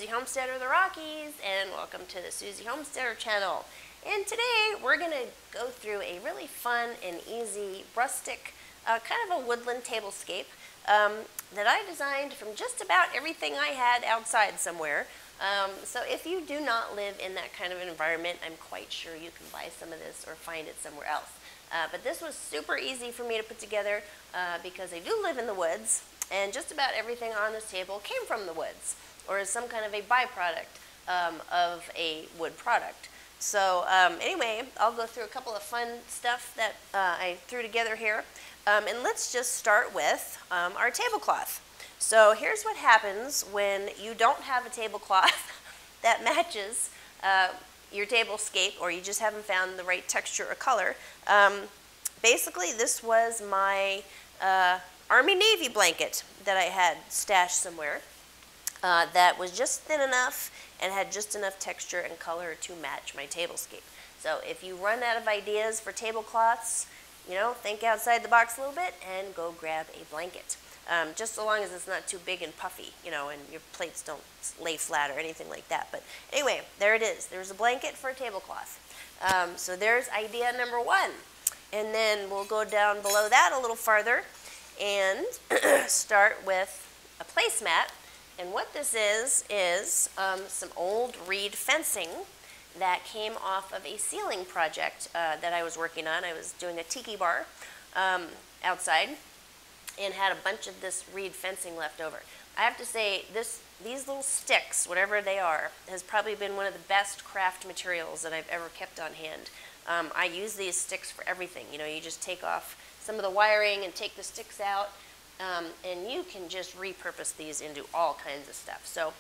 Homesteader of the Rockies, and welcome to the Susie Homesteader channel. And today we're going to go through a really fun and easy rustic kind of a woodland tablescape that I designed from just about everything I had outside somewhere. So if you do not live in that kind of an environment, I'm quite sure you can buy some of this or find it somewhere else. But this was super easy for me to put together because I do live in the woods, and just about everything on this table came from the woods, or is some kind of a byproduct of a wood product. So anyway, I'll go through a couple of fun stuff that I threw together here. And let's just start with our tablecloth. So here's what happens when you don't have a tablecloth that matches your tablescape, or you just haven't found the right texture or color. Basically, this was my Army-Navy blanket that I had stashed somewhere. That was just thin enough and had just enough texture and color to match my tablescape. So if you run out of ideas for tablecloths, you know, think outside the box a little bit and go grab a blanket. Just so long as it's not too big and puffy, you know, and your plates don't lay flat or anything like that. But anyway, there it is. There's a blanket for a tablecloth. So there's idea number one. And then we'll go down below that a little farther and start with a placemat. And what this is some old reed fencing that came off of a ceiling project that I was working on. I was doing a tiki bar outside and had a bunch of this reed fencing left over. I have to say, these little sticks, whatever they are, has probably been one of the best craft materials that I've ever kept on hand. I use these sticks for everything. You know, you just take off some of the wiring and take the sticks out. And you can just repurpose these into all kinds of stuff. So,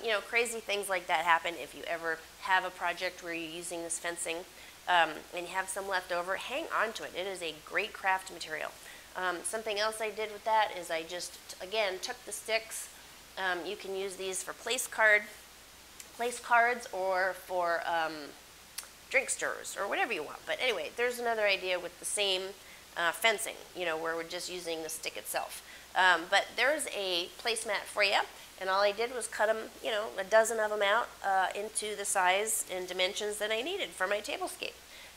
you know, crazy things like that happen if you ever have a project where you're using this fencing and you have some left over. Hang on to it. It is a great craft material. Something else I did with that is I just, again, took the sticks. You can use these for place cards or for drink stirrers or whatever you want. But anyway, there's another idea with the same fencing, you know, where we're just using the stick itself. But there's a placemat for you, and all I did was cut them, you know, a dozen of them out into the size and dimensions that I needed for my tablescape.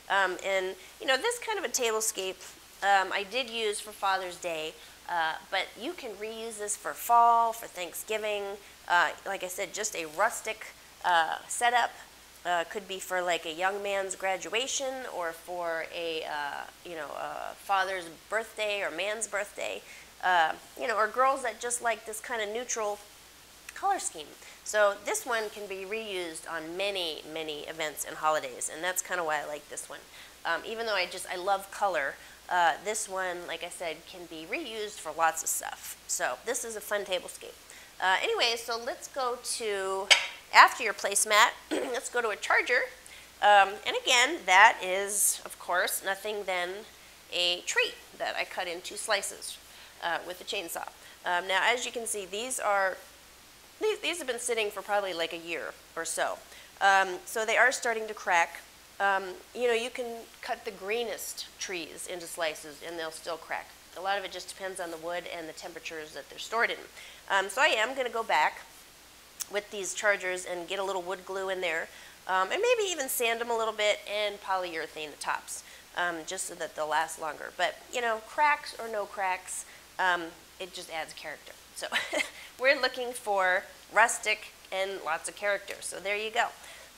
And, you know, this kind of a tablescape I did use for Father's Day, but you can reuse this for fall, for Thanksgiving. Like I said, just a rustic setup. Could be for like a young man's graduation, or for a you know, father's birthday or man's birthday, you know, or girls that just like this kind of neutral color scheme. So this one can be reused on many, many events and holidays, and that's kind of why I like this one. Even though I love color, this one, like I said, can be reused for lots of stuff. So this is a fun tablescape. Anyway, so let's go to, after your placemat, let's go to a charger. And again, that is, of course, nothing than a tree that I cut into slices with a chainsaw. Now, as you can see, these have been sitting for probably like a year or so. So they are starting to crack. You know, you can cut the greenest trees into slices and they'll still crack. A lot of it just depends on the wood and the temperatures that they're stored in. So I am going to go back with these chargers and get a little wood glue in there, and maybe even sand them a little bit and polyurethane the tops, just so that they'll last longer. But, you know, cracks or no cracks, it just adds character. So we're looking for rustic and lots of character. So there you go.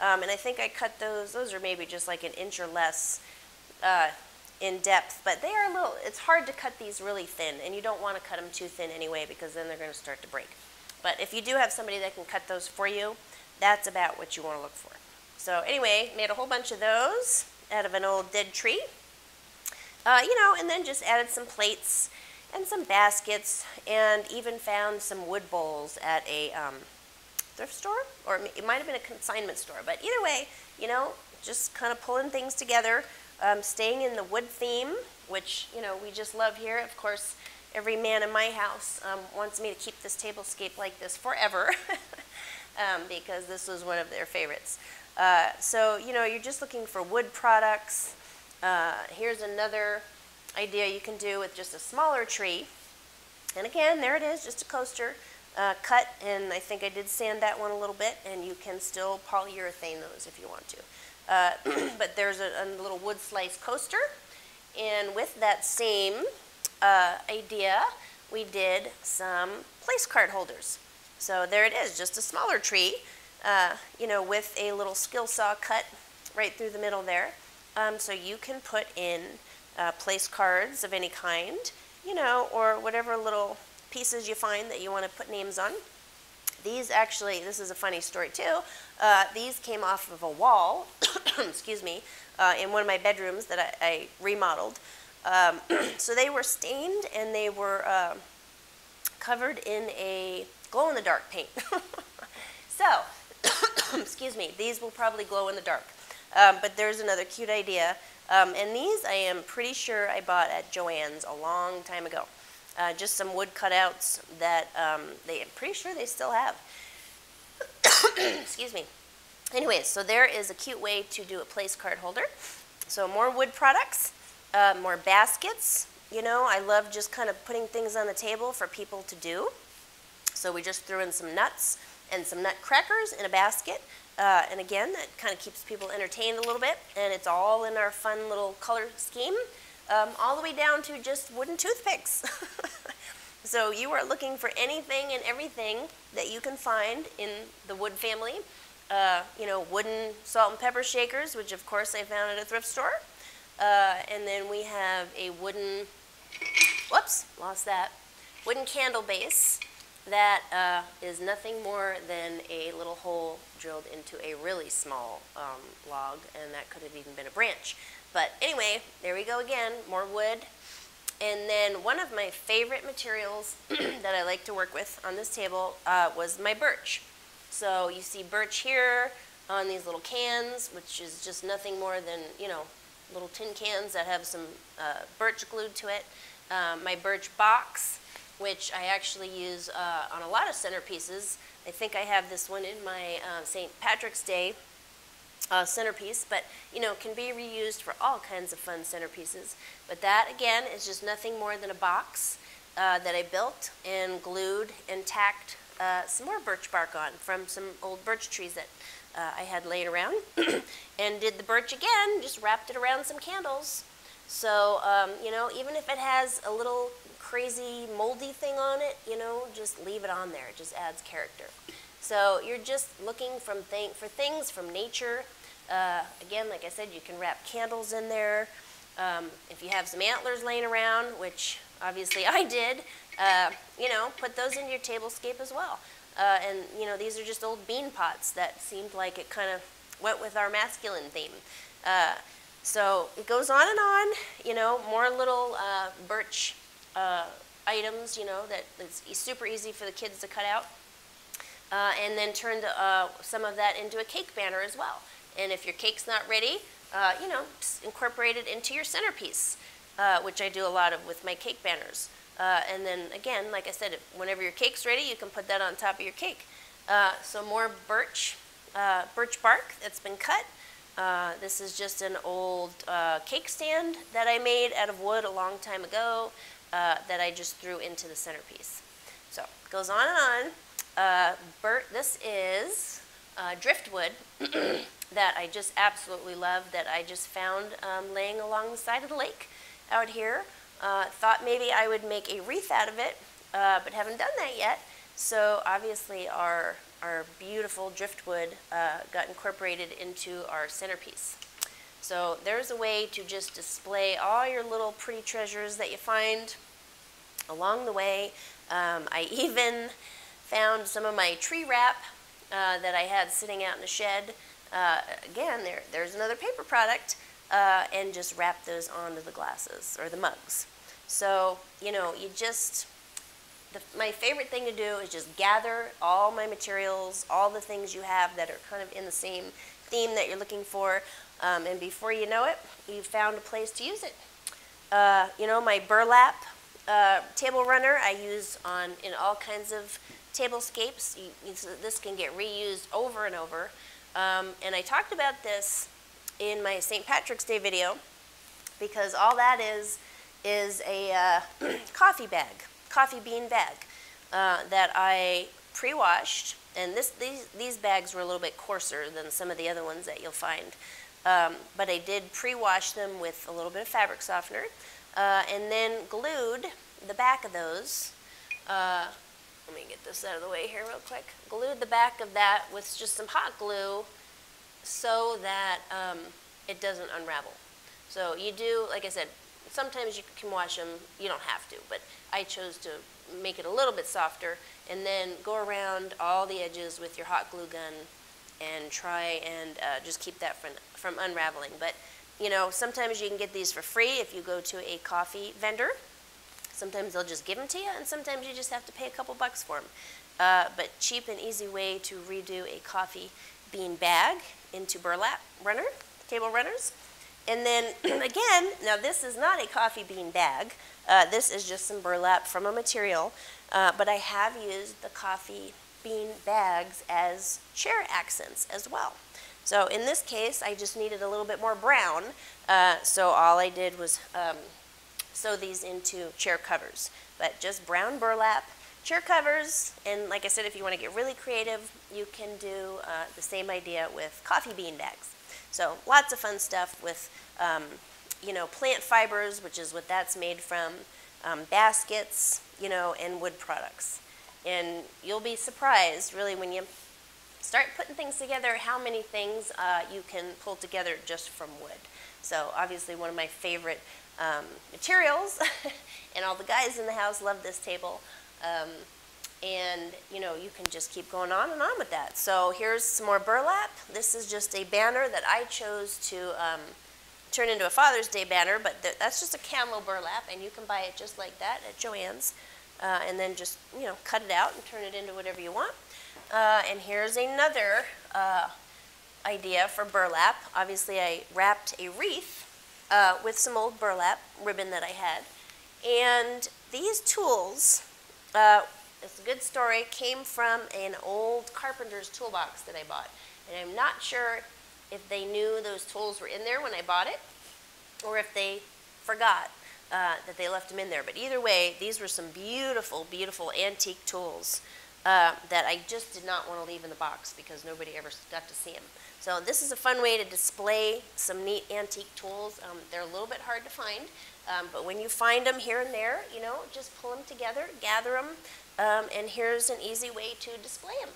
And I think I cut those are maybe just like an inch or less in depth, but they are a little, it's hard to cut these really thin, and you don't want to cut them too thin anyway, because then they're going to start to break. But if you do have somebody that can cut those for you, that's about what you want to look for. So anyway, made a whole bunch of those out of an old dead tree, you know, and then just added some plates and some baskets, and even found some wood bowls at a thrift store, or it might have been a consignment store. But either way, you know, just kind of pulling things together, staying in the wood theme which, you know, we just love here. Of course, every man in my house wants me to keep this tablescape like this forever because this was one of their favorites. So, you know, you're just looking for wood products. Here's another idea you can do with just a smaller tree. And again, there it is, just a coaster cut, and I think I did sand that one a little bit, and you can still polyurethane those if you want to. But there's a little wood slice coaster, and with that same idea, we did some place card holders. So there it is, just a smaller tree, you know, with a little skill saw cut right through the middle there. So you can put in place cards of any kind, you know, or whatever little pieces you find that you want to put names on. These actually, this is a funny story too, these came off of a wall, excuse me, in one of my bedrooms that I remodeled. So they were stained and they were covered in a glow-in-the-dark paint. So, excuse me, these will probably glow in the dark. But there's another cute idea. And these I am pretty sure I bought at Joann's a long time ago. Just some wood cutouts that I'm pretty sure they still have. Excuse me. Anyways, so there is a cute way to do a place card holder. So more wood products, more baskets. You know, I love just kind of putting things on the table for people to do. So we just threw in some nuts and some nut crackers in a basket. And again, that kind of keeps people entertained a little bit. And it's all in our fun little color scheme, all the way down to just wooden toothpicks. So you are looking for anything and everything that you can find in the wood family. You know, wooden salt and pepper shakers, which of course I found at a thrift store. And then we have a wooden, whoops, lost that, wooden candle base that is nothing more than a little hole drilled into a really small log, and that could have even been a branch. But anyway, there we go again, more wood. And then one of my favorite materials that I like to work with on this table was my birch. So you see birch here on these little cans, which is just nothing more than, you know, little tin cans that have some birch glued to it. My birch box, which I actually use on a lot of centerpieces. I think I have this one in my St. Patrick's Day centerpiece, but you know, can be reused for all kinds of fun centerpieces. But that again is just nothing more than a box that I built and glued and tacked some more birch bark on from some old birch trees that I had laying around, and did the birch again, just wrapped it around some candles. So you know, even if it has a little crazy moldy thing on it, you know, just leave it on there. It just adds character. So you're just looking for things from nature. Again, like I said, you can wrap candles in there. If you have some antlers laying around, which obviously I did, you know, put those into your tablescape as well. And you know, these are just old bean pots that seemed like it kind of went with our masculine theme. So it goes on and on, you know, more little birch items, you know, that it's super easy for the kids to cut out. And then turned some of that into a cake banner as well. And if your cake's not ready, you know, just incorporate it into your centerpiece, which I do a lot of with my cake banners. And then again, like I said, whenever your cake's ready, you can put that on top of your cake. So more birch bark that's been cut. This is just an old cake stand that I made out of wood a long time ago that I just threw into the centerpiece. So it goes on and on. This is driftwood that I just absolutely love, that I just found laying along the side of the lake out here. Thought maybe I would make a wreath out of it, but haven't done that yet. So obviously our beautiful driftwood got incorporated into our centerpiece. So there's a way to just display all your little pretty treasures that you find along the way. I even found some of my tree wrap that I had sitting out in the shed. Again, there's another paper product, and just wrap those onto the glasses or the mugs. So, you know, you just, my favorite thing to do is just gather all my materials, all the things you have that are kind of in the same theme that you're looking for, and before you know it, you've found a place to use it. you know, my burlap table runner I use in all kinds of tablescapes. This can get reused over and over. And I talked about this in my St. Patrick's Day video, because all that is a coffee bean bag that I pre-washed. And these bags were a little bit coarser than some of the other ones that you'll find. But I did pre-wash them with a little bit of fabric softener, and then glued the back of those. Let me get this out of the way here real quick. Glued the back of that with just some hot glue so that it doesn't unravel. So you do, like I said, sometimes you can wash them, you don't have to, but I chose to make it a little bit softer, and then go around all the edges with your hot glue gun and try and just keep that from unraveling. But you know, sometimes you can get these for free if you go to a coffee vendor. Sometimes they'll just give them to you, and sometimes you just have to pay a couple bucks for them. But cheap and easy way to redo a coffee bean bag into burlap table runners. And then again, now this is not a coffee bean bag. This is just some burlap from a material, but I have used the coffee bean bags as chair accents as well. So in this case, I just needed a little bit more brown, so all I did was sew these into chair covers. But just brown burlap, chair covers, and like I said, if you want to get really creative, you can do the same idea with coffee bean bags. So lots of fun stuff with, you know, plant fibers, which is what that's made from, baskets, you know, and wood products. And you'll be surprised, really, when you start putting things together, how many things you can pull together just from wood. So obviously one of my favorite materials, and all the guys in the house love this table. And you know, you can just keep going on and on with that. So here's some more burlap. This is just a banner that I chose to turn into a Father's Day banner, but that's just a camo burlap, and you can buy it just like that at Joann's, and then just, you know, cut it out and turn it into whatever you want. And here's another idea for burlap. Obviously I wrapped a wreath with some old burlap ribbon that I had, and these tools, it's a good story, came from an old carpenter's toolbox that I bought. And I'm not sure if they knew those tools were in there when I bought it, or if they forgot that they left them in there. But either way, these were some beautiful, beautiful antique tools that I just did not want to leave in the box because nobody ever got to see them. So this is a fun way to display some neat antique tools. They're a little bit hard to find, but when you find them here and there, you know, just pull them together, gather them, and here's an easy way to display them.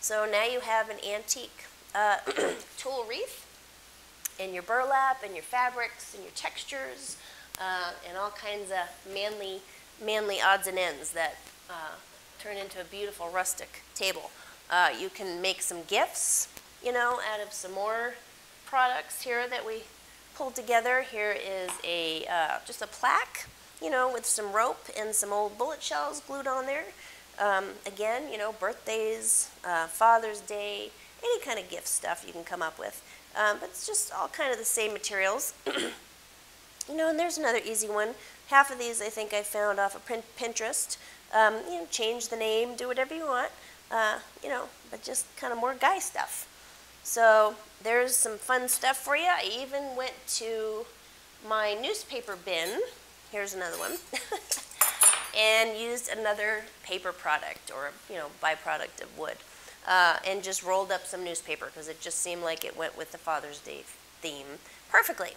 So now you have an antique tool wreath, and your burlap, and your fabrics, and your textures, and all kinds of manly odds and ends that turn into a beautiful rustic table. You can make some gifts, you know, out of some more products here that we pulled together. Here is a just a plaque, you know, with some rope and some old bullet shells glued on there. Again, you know, birthdays, Father's Day, any kind of gift stuff you can come up with. But it's just all kind of the same materials. You know, and there's another easy one. Half of these I think I found off of Pinterest. You know, change the name, do whatever you want, you know, but just kind of more guy stuff. So there's some fun stuff for you. I even went to my newspaper bin. Here's another one. And used another paper product, or, you know, byproduct of wood, and just rolled up some newspaper because it just seemed like it went with the Father's Day theme perfectly.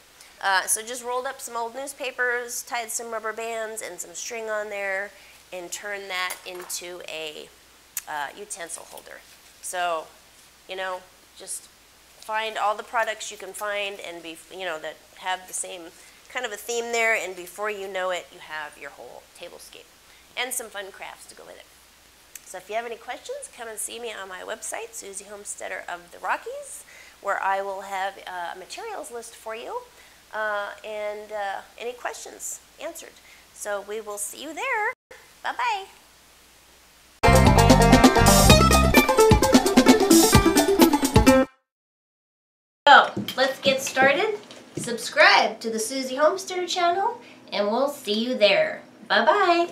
So just rolled up some old newspapers, tied some rubber bands and some string on there, and turned that into a utensil holder. So, you know, just find all the products you can find and you know, that have the same kind of a theme there, and before you know it, you have your whole tablescape and some fun crafts to go with it. So if you have any questions, come and see me on my website, Susie Homesteader of the Rockies, where I will have a materials list for you and any questions answered. So we will see you there. Bye-bye. So let's get started. Subscribe to the Susie Homesteader channel and we'll see you there. Bye-bye.